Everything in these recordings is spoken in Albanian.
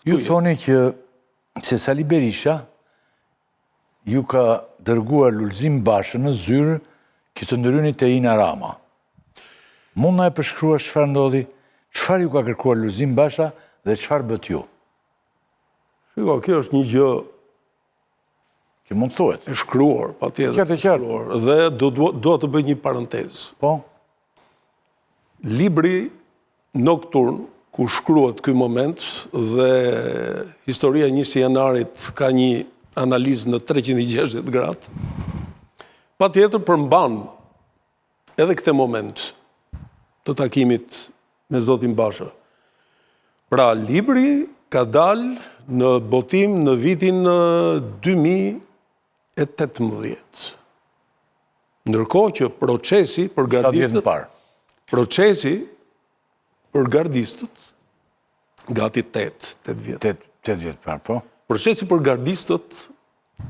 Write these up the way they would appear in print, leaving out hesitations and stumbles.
Ju thoni që se Sali Berisha ju ka dërguar Lulzim Bashën në zyrë që të ndryni të Ina Rama. Mund na e përshkruar çfarë ndodhi, çfarë ju ka kërkuar Lulzim Basha dhe çfarë bët ju? Shiko, kjo është një gjë që mund të thuhet. E shkruar, patjetër. Qartë. Dhe do të bëj një parantezë. Po. Libri Nocturne, ku shkruhet ky moment dhe historia e 1 janarit ka një analizë në 360 gradë, patjetër përmban edhe këtë moment të takimit me zotin Basha. Pra, libri ka dalë në botim në vitin 2018. Ndërkohë që procesi për gardistët, gati 8 vjetë. 8 vjetë parë, po. Procesi për gardistët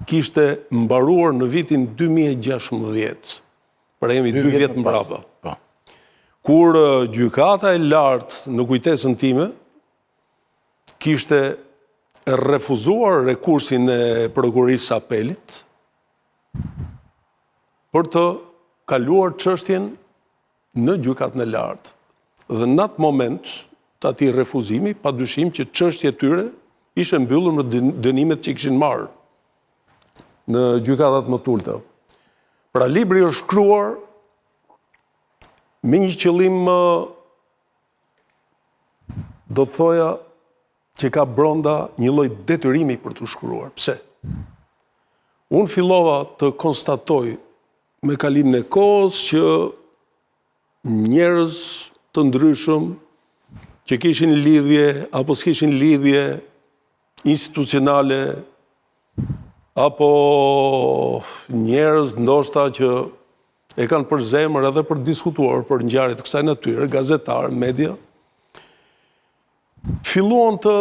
kishte mbaruar në vitin 2016, pra jemi 2 vjetë mbrapa. Kur gjykata e lartë në kujtesën time kishte refuzuar rekursin e prokurisë apelit për të kaluar çështjen në gjykatën e lartë. Dhe në atë moment të atij refuzimi, padyshim që çështja e tyre ishte mbyllur me dënimet që kishin marrë në gjykatat më të ulta. Pra, libri është shkruar me një qëllim, do të thoja, që ka brenda një lloj detyrimi për të shkruar. Pse? Unë fillova të konstatoj me kalimin e kohës që njerëz të ndryshëm që kishin lidhje apo s'kishin lidhje institucionale apo njerëz ndoshta që e kanë për zemër edhe për diskutuar për ngjarje të kësaj natyre, gazetarë, media, filluan të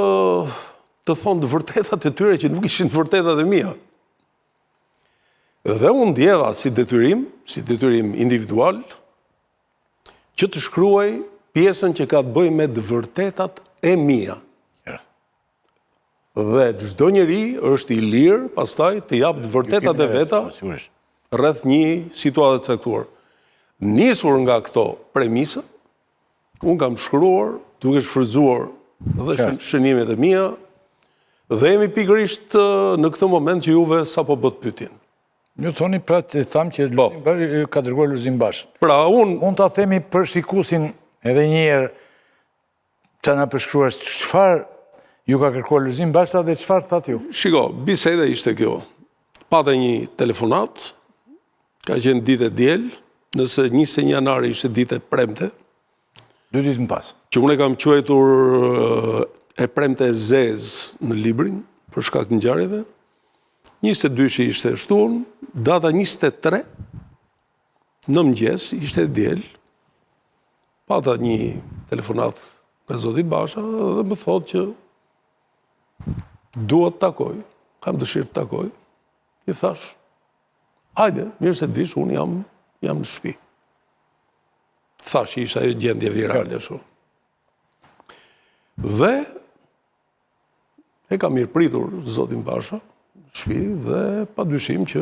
thonë të vërtetat e tyre që nuk ishin të vërtetat e mia. Dhe unë ndjeva si detyrim individual, që të shkruaj pjesën që ka të bëjë me të vërtetat e mia. Dhe çdo njeri është i lirë pastaj të jap të vërtetat e veta rreth një situate të caktuar. Nisur nga këto premisë, unë kam shkruar duke shfrytzuar dhe shënimet e mia dhe jemi pikërisht në këtë moment që juve sapo bët pyetjen. Ju thoni pra të thamë që ka dërguar Lulzim Bashën. Pra, unë mund ta themi për shikuesin edhe një herë të na përshkruar çfarë ju ka kërkuar Lulzim Basha dhe çfarë thatë ju? Shiko, biseda ishte kjo. Pata një telefonat, ka qenë ditë e diel, nëse 21 janari ishte ditë e premte. 2 ditë më pas. Që unë e kam quajtur e premte e zezë në librin, për shkak të ngjarjeve. 22 ishte shtunë, data 23 në mëngjes ishte diel. Pata një telefonat me zotin Basha dhe më thotë që duhet të takoj, kam dëshirë të takoj. I thash, hajde, mirë se dish, unë jam në shtëpi. Thash, ishte ajo gjendje virale shumë. Dhe e kam mirë pritur zotin Basha në shtëpi dhe padyshim që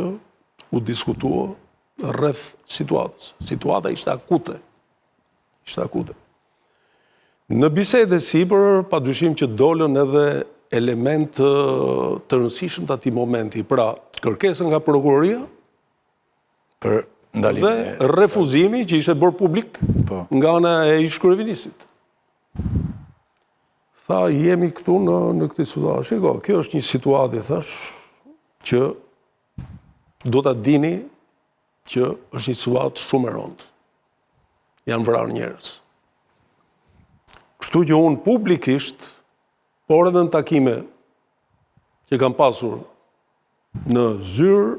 u diskutua rreth situatës. Situata ishte akute. Në bisedë sipër, padyshim që dolën edhe element të rëndësishëm të atij momenti. Pra, kërkesën nga prokuroria për ndalim dhe refuzimi që ishte bërë publik nga ana e ish-kryevinisit. Tha, jemi këtu në këtë situatë. Shiko, kjo është një situatë, thash, që do ta dini që është një situatë shumë e rëndë. Janë vrarë njerëz. Kështu që unë publikisht, por edhe në takime që kam pasur në zyrë,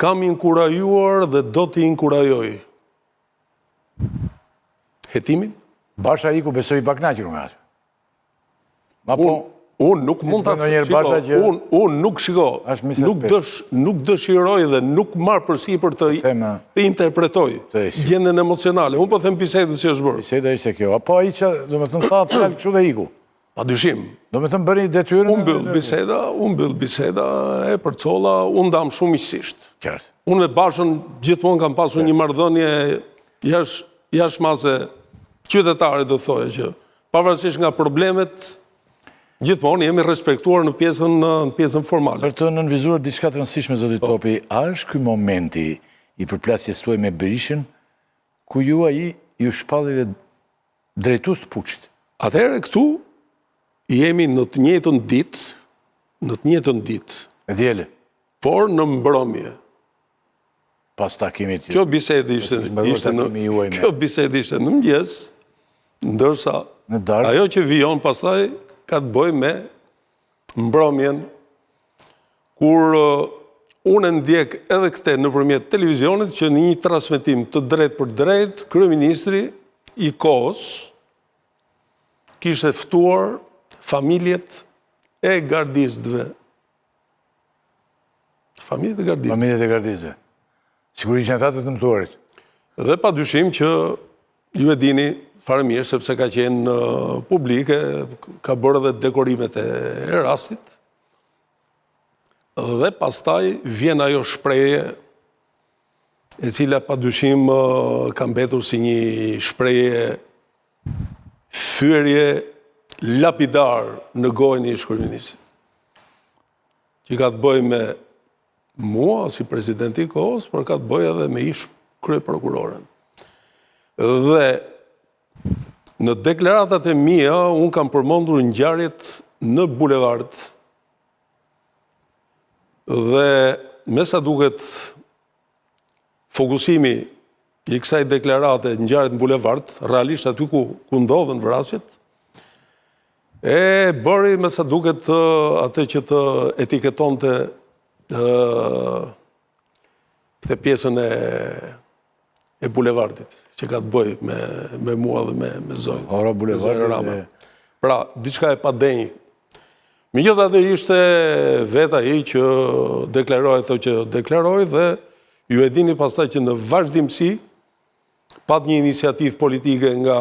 kam inkurajuar dhe do t'i inkurajoj hetimin. Basha iku besoj i paknaqur nga atë. Unë nuk mund unë nuk shiko, nuk dëshiroj dhe nuk marr përsipër të interpretoj gjendjen emocionale. Unë po them bisedën që është bërë. Biseda ishte kjo. Apo ai që, domethënë, tha fjalë kështu dhe iku. Padyshim. Do me thëmë bëri detyrën... Unë mbyll biseda e përcolla, unë dam shumë miqësisht. Qartë. Unë me Bashën gjithmonë kam pasur një marrëdhënie jashtëmase qytetare, do thoya që pavarësisht nga problemet, gjithmonë jemi respektuar në pjesën formale. Për të nënvizuar diçka të rëndësishme, zotit Popi, a është ky momenti i përplasjes tuaj me Berishën, ku ju ai ju shpalli dhe drejtues të puçit? Atëherë këtu jemi në të njëjtën ditë, E djele, por në mbrëmje. pas takimit Kjo bisedë ishte në mëngjes, ndërsa në darkë, ajo që vijon pastaj ka të bëjë me mbrëmjen, kur unë ndjek edhe këte nëpërmjet televizionit që në një transmetim të drejt për drejt, kryeministri i kohës kishte ftuar familjet e gardistëve. Familjet e gardistëve. Sigurisht janë ata të dëmtuarit. Dhe pa dyshim që ju e dini fare mirë, sepse ka qenë publike, ka bërë edhe dekorimet e rastit, dhe pastaj vjen ajo shprehje e cila pa dyshim ka mbetur si një shprehje fyerje lapidar në gojën e ish-kryeministit, që ka të bëjë me mua si presidenti i kohës, por ka të bëjë edhe me ish kryeprokuroren. Dhe në deklaratat e mia unë kam përmendur ngjarjet në bulevard. Dhe me sa duket fokusimi i kësaj deklarate ngjarjet në bulevard, realisht aty ku ndodhen vrasjet, e bëri me sa duket atë që të etiketonte këtë pjesën e bulevardit, që ka të bëj me mua dhe me Zojën. Ora bulevardit. Pra, diçka e padenjë. Megjithatë ishte vetë ai që deklaroi ato që deklaroi dhe ju e dini pastaj që në vazhdimsi pat një iniciativë politike nga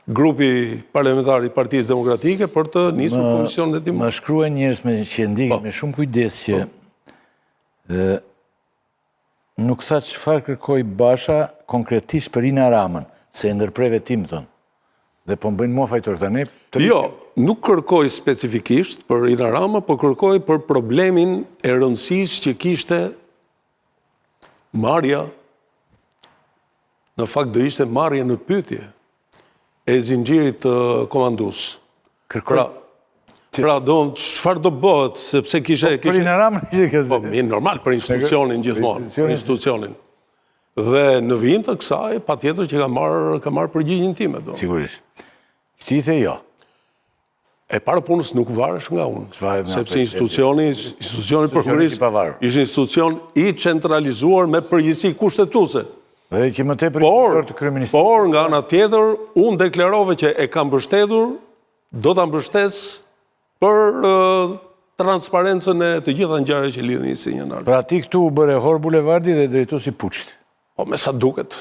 grupi parlamentar i Partisë Demokratike për të nisur komisionin e timit. Më shkruajnë njerëz që ndjekin me shumë kujdes që nuk tha çfarë kërkoi Basha konkretisht për Ina Ramën, se e ndërprej vetim thon. Dhe po më bëjnë mua fajtor tani. Jo, nuk kërkoi specifikisht për Ina Rama, por kërkoi për problemin e rëndësisë që kishte marrja, në fakt do ishte marrja në pyetje e zinxhirit komandues. Pra, çfarë do bëhet, sepse kishe... Për Ina Ramën ishte kësë. Po, mirë, normal, për institucionin gjithmonë, për institucionin. Dhe në vijim të kësaj, patjetër që ka marrë përgjigjen time. Sigurisht. Si i the jo? E para punës nuk varesh nga unë, sepse institucioni prokurorisë ishte institucion i centralizuar me përgjegjësi kushtetuese. Dhe që më tepër të kryeministit. Por nga ana tjetër, unë deklarova që e kam mbështetur, do ta mbështes për transparencën e të gjitha ngjarjeve që lidhen 21 janar. Pra ti këtu u bëre hor bulevardi dhe drejtuesi puçit. Po me sa duket.